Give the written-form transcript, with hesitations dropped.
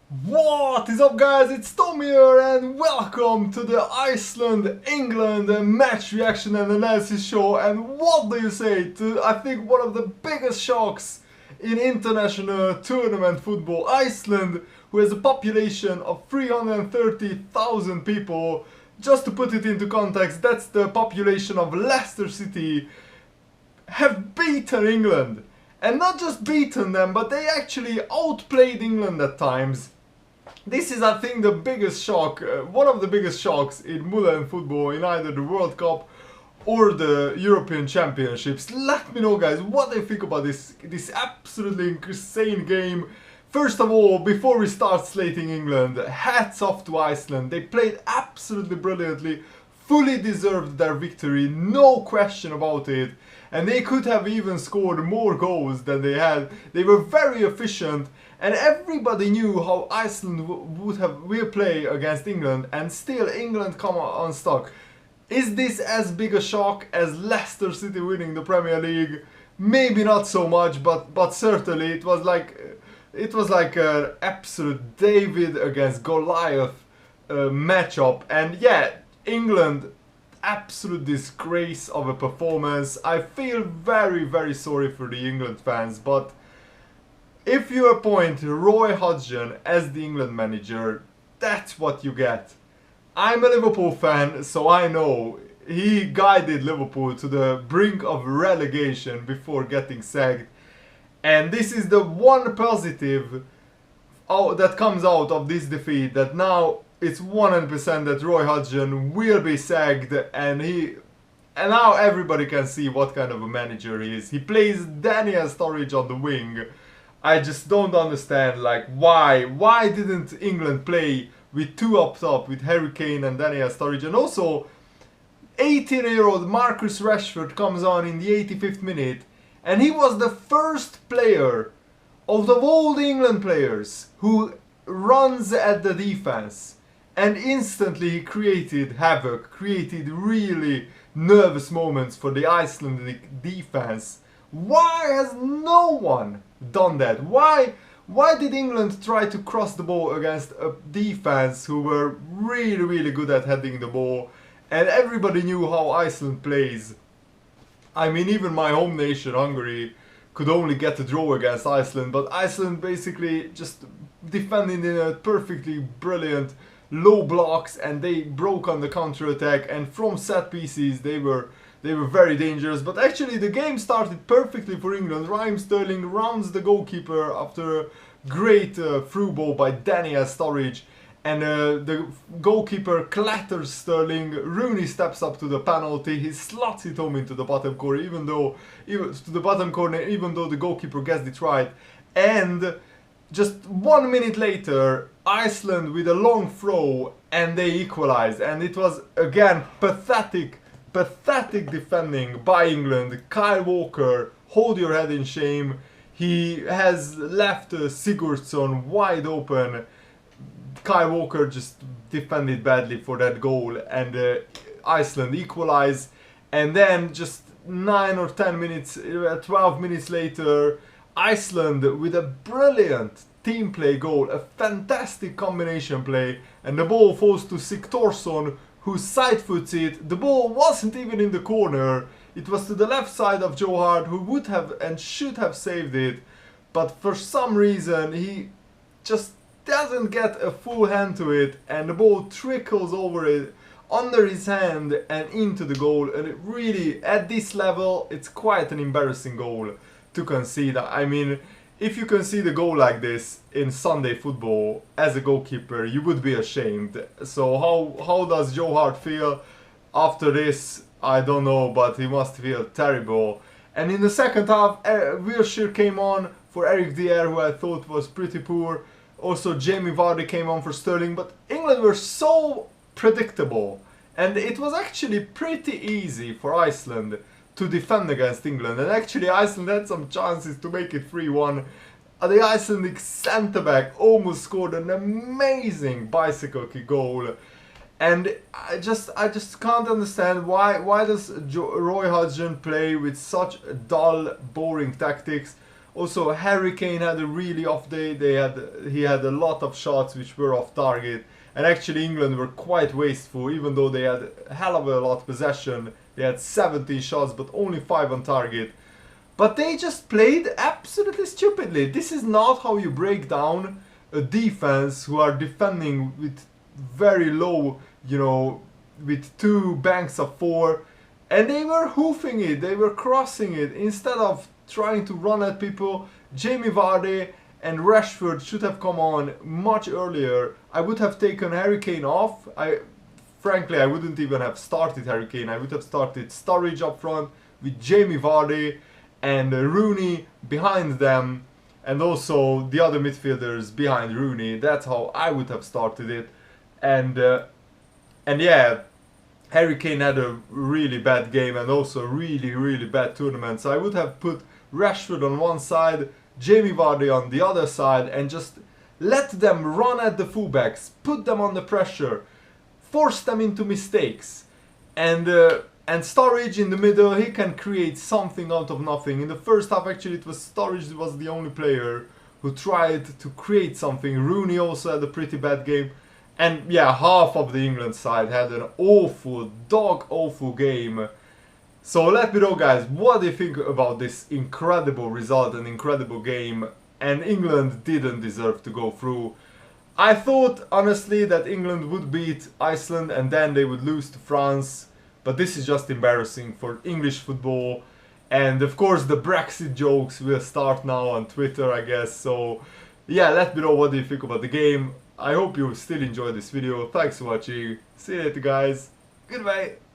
What is up, guys? It's Tom here and welcome to the Iceland-England match reaction and analysis show. And what do you say to, I think, one of the biggest shocks in international tournament football? Iceland, who has a population of 330,000 people. Just to put it into context, that's the population of Leicester City, have beaten England. And not just beaten them, but they actually outplayed England at times. This is, I think, the biggest shock, one of the biggest shocks in modern football, in either the World Cup or the European Championships. Let me know, guys, what you think about this absolutely insane game. First of all, before we start slating England, hats off to Iceland. They played absolutely brilliantly, fully deserved their victory, no question about it. And they could have even scored more goals than they had. They were very efficient, and everybody knew how Iceland will play against England, and still England come unstuck. Is this as big a shock as Leicester City winning the Premier League? Maybe not so much, but certainly it was like an absolute David against Goliath matchup. And yeah, England, absolute disgrace of a performance. I feel very sorry for the England fans, but if you appoint Roy Hodgson as the England manager, that's what you get. I'm a Liverpool fan, so I know he guided Liverpool to the brink of relegation before getting sacked, and this is the one positive that comes out of this defeat, that now it's 100% that Roy Hodgson will be sacked, and now everybody can see what kind of a manager he is. He plays Daniel Sturridge on the wing. I just don't understand, like, why didn't England play with two up top, with Harry Kane and Daniel Sturridge? And also 18-year-old Marcus Rashford comes on in the 85th minute, and he was the first player of all the England players who runs at the defense, and instantly he created havoc, created really nervous moments for the Icelandic defense. Why has no one done that? Why did England try to cross the ball against a defense who were really good at heading the ball? And everybody knew how Iceland plays. I mean, even my home nation, Hungary, could only get a draw against Iceland, but Iceland basically just defended in a perfectly brilliant low blocks, and they broke on the counter-attack, and from set pieces they were very dangerous. But actually the game started perfectly for England. Raheem Sterling rounds the goalkeeper after a great through ball by Daniel Sturridge, and the goalkeeper clatters Sterling. Rooney steps up to the penalty, he slots it home into the bottom corner, even though the goalkeeper guessed it right. And just 1 minute later, Iceland with a long throw, and they equalized. And it was again pathetic defending by England. Kyle Walker, hold your head in shame. He has left Sigurdsson wide open. Kyle Walker just defended badly for that goal, and Iceland equalized. And then just 9 or 10 minutes, 12 minutes later, Iceland with a brilliant team play goal, a fantastic combination play, and the ball falls to Sigurdsson, who side foots it. The ball wasn't even in the corner, it was to the left side of Joe Hart, who would have and should have saved it, but for some reason he just doesn't get a full hand to it, and the ball trickles over it, under his hand and into the goal. And it really, at this level, it's quite an embarrassing goal to concede. I mean, if you concede a goal like this in Sunday football as a goalkeeper, you would be ashamed. So how does Joe Hart feel after this? I don't know, but he must feel terrible. And in the second half, Wilshere came on for Eric Dier, who I thought was pretty poor. Also Jamie Vardy came on for Sterling, but England were so predictable, and it was actually pretty easy for Iceland to defend against England. And actually Iceland had some chances to make it 3-1. The Icelandic centre-back almost scored an amazing bicycle kick goal. And I just can't understand why does Roy Hodgson play with such dull, boring tactics. Also, Harry Kane had a really off day. He had a lot of shots which were off target. And actually England were quite wasteful, even though they had a hell of a lot of possession. They had 17 shots, but only 5 on target. But they just played absolutely stupidly. This is not how you break down a defense who are defending with very low, you know, with 2 banks of 4. And they were hoofing it, they were crossing it. Instead of trying to run at people, Jamie Vardy and Rashford should have come on much earlier. I would have taken Harry Kane off. Frankly, I wouldn't even have started Harry Kane. I would have started Sturridge up front with Jamie Vardy and Rooney behind them, and also the other midfielders behind Rooney. That's how I would have started it. And yeah, Harry Kane had a really bad game and also a really bad tournament. So I would have put Rashford on one side, Jamie Vardy on the other side, and just let them run at the fullbacks, put them under pressure, force them into mistakes, and Sturridge in the middle, he can create something out of nothing. In the first half, actually, it was Sturridge was the only player who tried to create something. Rooney also had a pretty bad game, and yeah, half of the England side had an awful, dog-awful game. So let me know, guys, what do you think about this incredible result and incredible game? And England didn't deserve to go through. I thought, honestly, that England would beat Iceland and then they would lose to France. But this is just embarrassing for English football. And of course the Brexit jokes will start now on Twitter, I guess. So yeah, let me know what do you think about the game. I hope you still enjoyed this video. Thanks for watching. See you later, guys. Goodbye.